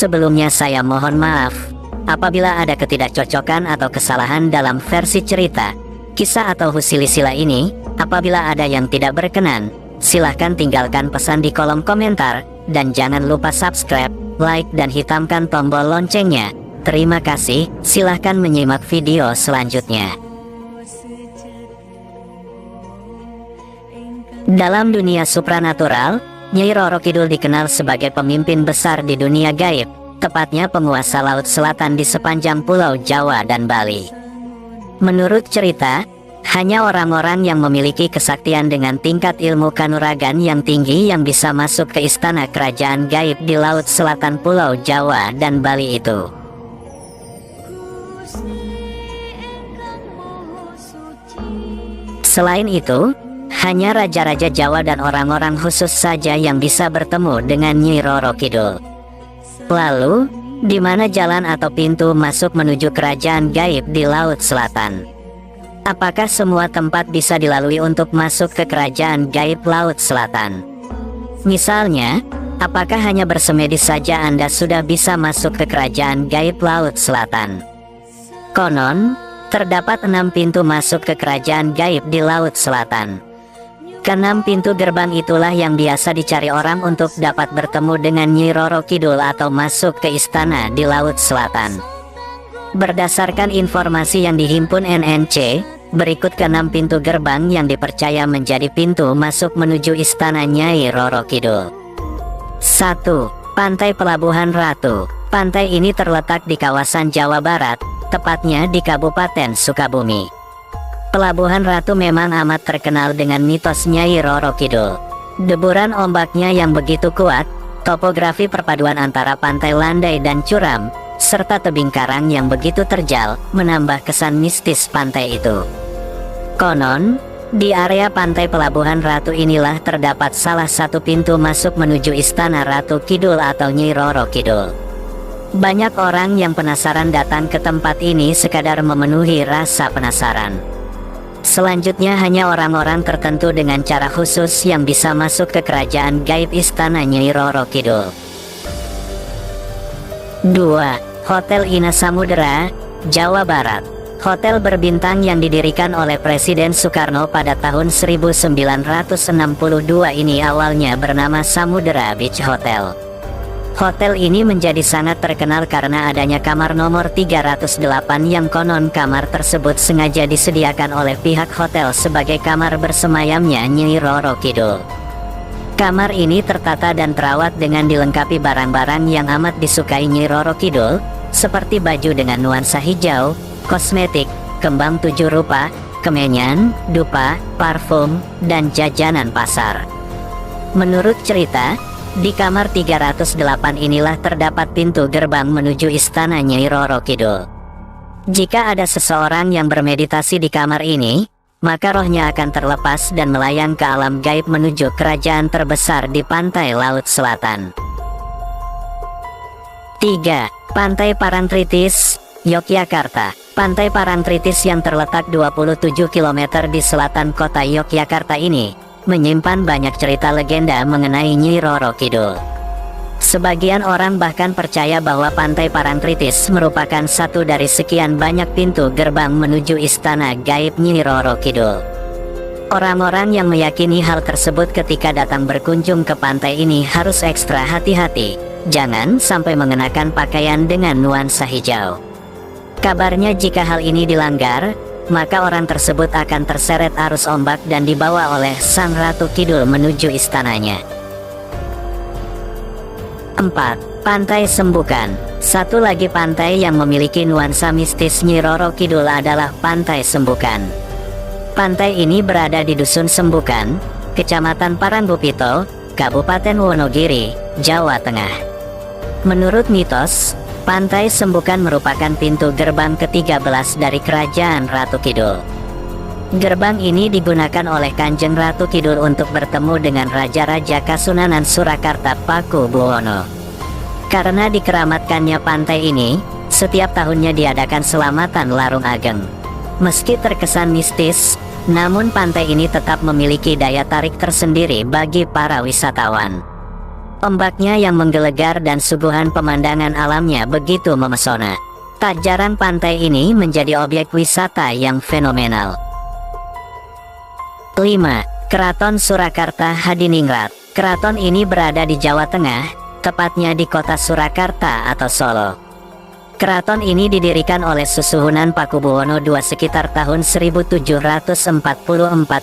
Sebelumnya saya mohon maaf apabila ada ketidakcocokan atau kesalahan dalam versi cerita, kisah atau silsilah ini. Apabila ada yang tidak berkenan, silahkan tinggalkan pesan di kolom komentar, dan jangan lupa subscribe, like dan hitamkan tombol loncengnya. Terima kasih, silahkan menyimak video selanjutnya. Dalam dunia supranatural, Nyai Roro Kidul dikenal sebagai pemimpin besar di dunia gaib, tepatnya penguasa Laut Selatan di sepanjang Pulau Jawa dan Bali. Menurut cerita, hanya orang-orang yang memiliki kesaktian dengan tingkat ilmu kanuragan yang tinggi yang bisa masuk ke istana kerajaan gaib di Laut Selatan Pulau Jawa dan Bali itu. Selain itu, hanya raja-raja Jawa dan orang-orang khusus saja yang bisa bertemu dengan Nyai Roro Kidul. Lalu, di mana jalan atau pintu masuk menuju kerajaan gaib di Laut Selatan? Apakah semua tempat bisa dilalui untuk masuk ke kerajaan gaib Laut Selatan? Misalnya, apakah hanya bersemedi saja Anda sudah bisa masuk ke kerajaan gaib Laut Selatan? Konon, terdapat 6 pintu masuk ke kerajaan gaib di Laut Selatan. Ke-6 pintu gerbang itulah yang biasa dicari orang untuk dapat bertemu dengan Nyai Roro Kidul atau masuk ke istana di Laut Selatan. Berdasarkan informasi yang dihimpun NNC, berikut ke-6 pintu gerbang yang dipercaya menjadi pintu masuk menuju istana Nyai Roro Kidul. 1. Pantai Pelabuhan Ratu. Pantai ini terletak di kawasan Jawa Barat, tepatnya di Kabupaten Sukabumi. Pelabuhan Ratu memang amat terkenal dengan mitos Nyai Roro Kidul. Deburan ombaknya yang begitu kuat, topografi perpaduan antara pantai landai dan curam, serta tebing karang yang begitu terjal, menambah kesan mistis pantai itu. Konon, di area pantai Pelabuhan Ratu inilah terdapat salah satu pintu masuk menuju istana Ratu Kidul atau Nyai Roro Kidul. Banyak orang yang penasaran datang ke tempat ini sekadar memenuhi rasa penasaran. Selanjutnya hanya orang-orang tertentu dengan cara khusus yang bisa masuk ke kerajaan gaib istana Nyai Roro Kidul. 2. Hotel Ina Samudera, Jawa Barat. Hotel berbintang yang didirikan oleh Presiden Soekarno pada tahun 1962 ini awalnya bernama Samudera Beach Hotel. Hotel ini menjadi sangat terkenal karena adanya kamar nomor 308 yang konon kamar tersebut sengaja disediakan oleh pihak hotel sebagai kamar bersemayamnya Nyai Roro Kidul. Kamar ini tertata dan terawat dengan dilengkapi barang-barang yang amat disukai Nyai Roro Kidul, seperti baju dengan nuansa hijau, kosmetik, kembang 7 rupa, kemenyan, dupa, parfum, dan jajanan pasar. Menurut cerita, di kamar 308 inilah terdapat pintu gerbang menuju istana Nyai Roro Kidul. Jika ada seseorang yang bermeditasi di kamar ini, maka rohnya akan terlepas dan melayang ke alam gaib menuju kerajaan terbesar di pantai Laut Selatan. 3. Pantai Parangtritis, Yogyakarta. Pantai Parangtritis yang terletak 27 km di selatan kota Yogyakarta ini menyimpan banyak cerita legenda mengenai Nyai Roro Kidul. Sebagian orang bahkan percaya bahwa Pantai Parangtritis merupakan satu dari sekian banyak pintu gerbang menuju istana gaib Nyai Roro Kidul. Orang-orang yang meyakini hal tersebut ketika datang berkunjung ke pantai ini harus ekstra hati-hati, jangan sampai mengenakan pakaian dengan nuansa hijau. Kabarnya jika hal ini dilanggar, maka orang tersebut akan terseret arus ombak dan dibawa oleh Sang Ratu Kidul menuju istananya. 4. Pantai Sembukan. Satu lagi pantai yang memiliki nuansa mistis Nyai Roro Kidul adalah Pantai Sembukan. Pantai ini berada di Dusun Sembukan, Kecamatan Parangbupito, Kabupaten Wonogiri, Jawa Tengah. Menurut mitos, Pantai Sembukan merupakan pintu gerbang ke-13 dari kerajaan Ratu Kidul. Gerbang ini digunakan oleh Kanjeng Ratu Kidul untuk bertemu dengan Raja-Raja Kasunanan Surakarta Paku Buwono. Karena dikeramatkannya pantai ini, setiap tahunnya diadakan selamatan Larung Ageng. Meski terkesan mistis, namun pantai ini tetap memiliki daya tarik tersendiri bagi para wisatawan. Ombaknya yang menggelegar dan suguhan pemandangan alamnya begitu memesona. Tak jarang pantai ini menjadi objek wisata yang fenomenal. 5. Keraton Surakarta Hadiningrat. Keraton ini berada di Jawa Tengah, tepatnya di kota Surakarta atau Solo. Keraton ini didirikan oleh Susuhunan Pakubuwono II sekitar tahun 1744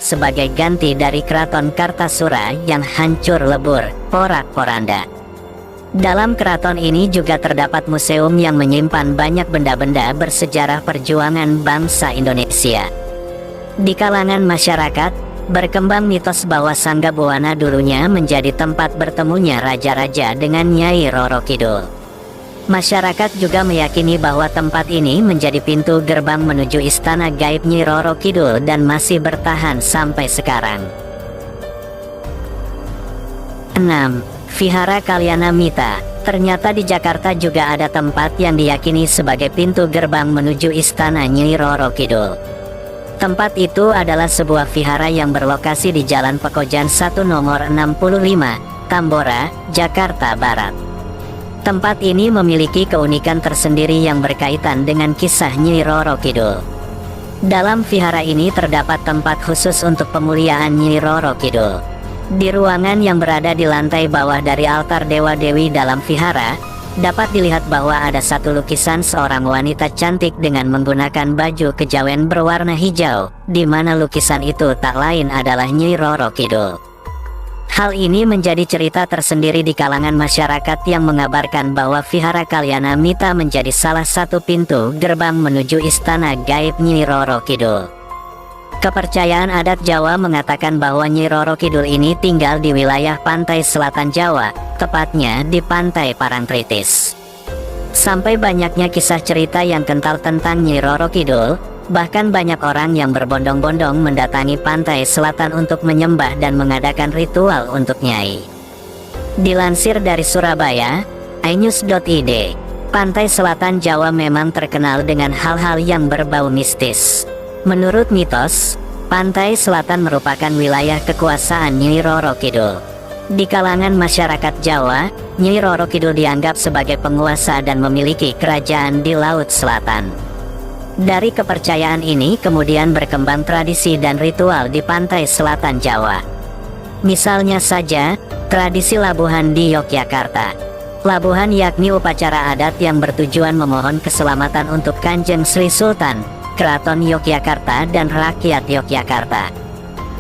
sebagai ganti dari Keraton Kartasura yang hancur lebur, porak-poranda. Dalam keraton ini juga terdapat museum yang menyimpan banyak benda-benda bersejarah perjuangan bangsa Indonesia. Di kalangan masyarakat, berkembang mitos bahwa Sanggabuwana dulunya menjadi tempat bertemunya raja-raja dengan Nyai Roro Kidul. Masyarakat juga meyakini bahwa tempat ini menjadi pintu gerbang menuju istana gaib Nyi Roro Kidul dan masih bertahan sampai sekarang. 6. Vihara Kalyana Mita. Ternyata di Jakarta juga ada tempat yang diyakini sebagai pintu gerbang menuju istana Nyi Roro Kidul. Tempat itu adalah sebuah vihara yang berlokasi di Jalan Pekojan 1 nomor 65, Tambora, Jakarta Barat. Tempat ini memiliki keunikan tersendiri yang berkaitan dengan kisah Nyi Roro Kidul. Dalam vihara ini terdapat tempat khusus untuk pemuliaan Nyi Roro Kidul. Di ruangan yang berada di lantai bawah dari altar dewa-dewi dalam vihara, dapat dilihat bahwa ada satu lukisan seorang wanita cantik dengan menggunakan baju kejawen berwarna hijau, di mana lukisan itu tak lain adalah Nyi Roro Kidul. Hal ini menjadi cerita tersendiri di kalangan masyarakat yang mengabarkan bahwa Vihara Kalyana Mita menjadi salah satu pintu gerbang menuju istana gaib Nyi Roro Kidul. Kepercayaan adat Jawa mengatakan bahwa Nyi Roro Kidul ini tinggal di wilayah pantai selatan Jawa, tepatnya di Pantai Parangtritis. Sampai banyaknya kisah cerita yang kental tentang Nyi Roro Kidul, bahkan banyak orang yang berbondong-bondong mendatangi pantai selatan untuk menyembah dan mengadakan ritual untuk Nyai. Dilansir dari Surabaya, inews.id, pantai selatan Jawa memang terkenal dengan hal-hal yang berbau mistis. Menurut mitos, pantai selatan merupakan wilayah kekuasaan Nyi Roro Kidul. Di kalangan masyarakat Jawa, Nyi Roro Kidul dianggap sebagai penguasa dan memiliki kerajaan di Laut Selatan. Dari kepercayaan ini kemudian berkembang tradisi dan ritual di pantai selatan Jawa. Misalnya saja, tradisi labuhan di Yogyakarta. Labuhan yakni upacara adat yang bertujuan memohon keselamatan untuk Kanjeng Sri Sultan, Keraton Yogyakarta dan rakyat Yogyakarta.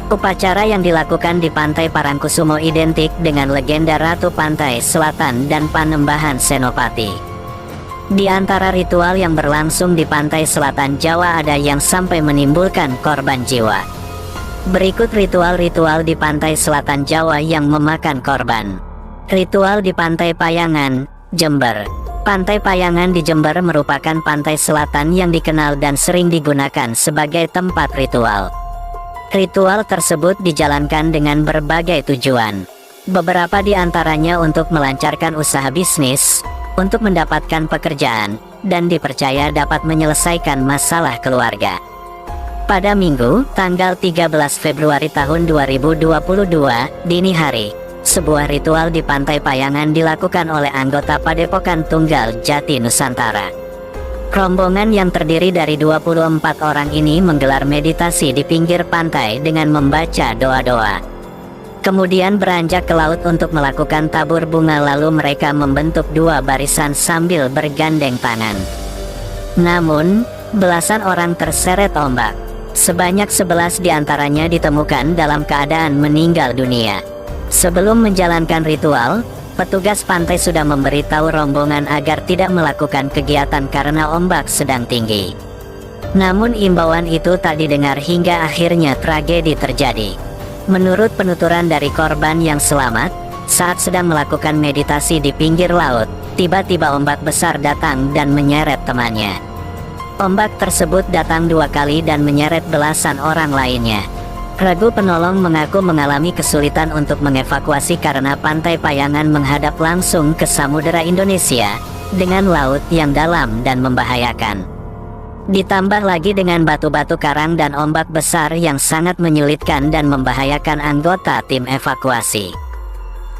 Upacara yang dilakukan di Pantai Parangkusumo identik dengan legenda Ratu Pantai Selatan dan Panembahan Senopati. Di antara ritual yang berlangsung di Pantai Selatan Jawa ada yang sampai menimbulkan korban jiwa. Berikut ritual-ritual di Pantai Selatan Jawa yang memakan korban. Ritual di Pantai Payangan, Jember. Pantai Payangan di Jember merupakan pantai selatan yang dikenal dan sering digunakan sebagai tempat ritual. Ritual tersebut dijalankan dengan berbagai tujuan. Beberapa di antaranya untuk melancarkan usaha bisnis, untuk mendapatkan pekerjaan, dan dipercaya dapat menyelesaikan masalah keluarga. Pada Minggu, tanggal 13 Februari tahun 2022, dini hari, sebuah ritual di Pantai Payangan dilakukan oleh anggota Padepokan Tunggal Jati Nusantara. Rombongan yang terdiri dari 24 orang ini menggelar meditasi di pinggir pantai dengan membaca doa-doa. Kemudian beranjak ke laut untuk melakukan tabur bunga, lalu mereka membentuk dua barisan sambil bergandeng tangan. Namun, belasan orang terseret ombak. Sebanyak 11 diantaranya ditemukan dalam keadaan meninggal dunia. Sebelum menjalankan ritual, petugas pantai sudah memberitahu rombongan agar tidak melakukan kegiatan karena ombak sedang tinggi. Namun imbauan itu tak didengar hingga akhirnya tragedi terjadi. Menurut penuturan dari korban yang selamat, saat sedang melakukan meditasi di pinggir laut, tiba-tiba ombak besar datang dan menyeret temannya. Ombak tersebut datang 2 kali dan menyeret belasan orang lainnya. Regu penolong mengaku mengalami kesulitan untuk mengevakuasi karena Pantai Payangan menghadap langsung ke Samudera Indonesia, dengan laut yang dalam dan membahayakan. Ditambah lagi dengan batu-batu karang dan ombak besar yang sangat menyulitkan dan membahayakan anggota tim evakuasi.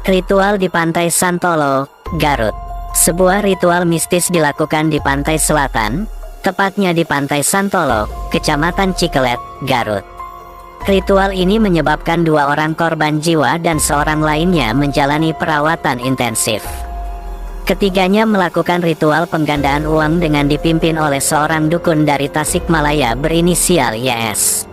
Ritual di Pantai Santolo, Garut. Sebuah ritual mistis dilakukan di pantai selatan, tepatnya di Pantai Santolo, Kecamatan Cikelet, Garut. Ritual ini menyebabkan 2 orang korban jiwa dan seorang lainnya menjalani perawatan intensif. Ketiganya melakukan ritual penggandaan uang dengan dipimpin oleh seorang dukun dari Tasikmalaya berinisial YS.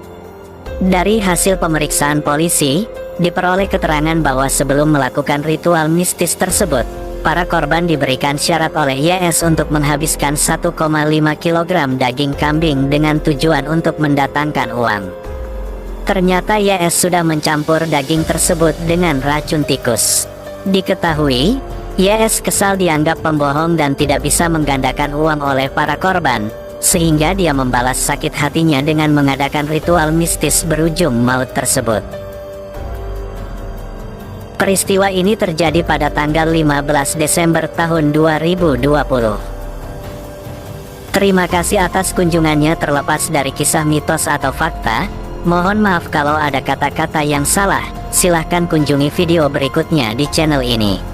Dari hasil pemeriksaan polisi, diperoleh keterangan bahwa sebelum melakukan ritual mistis tersebut, para korban diberikan syarat oleh YS untuk menghabiskan 1,5 kg daging kambing dengan tujuan untuk mendatangkan uang. Ternyata YS sudah mencampur daging tersebut dengan racun tikus. Diketahui, YS kesal dianggap pembohong dan tidak bisa menggandakan uang oleh para korban, sehingga dia membalas sakit hatinya dengan mengadakan ritual mistis berujung maut tersebut. Peristiwa ini terjadi pada tanggal 15 Desember tahun 2020. Terima kasih atas kunjungannya. Terlepas dari kisah mitos atau fakta, mohon maaf kalau ada kata-kata yang salah. Silahkan kunjungi video berikutnya di channel ini.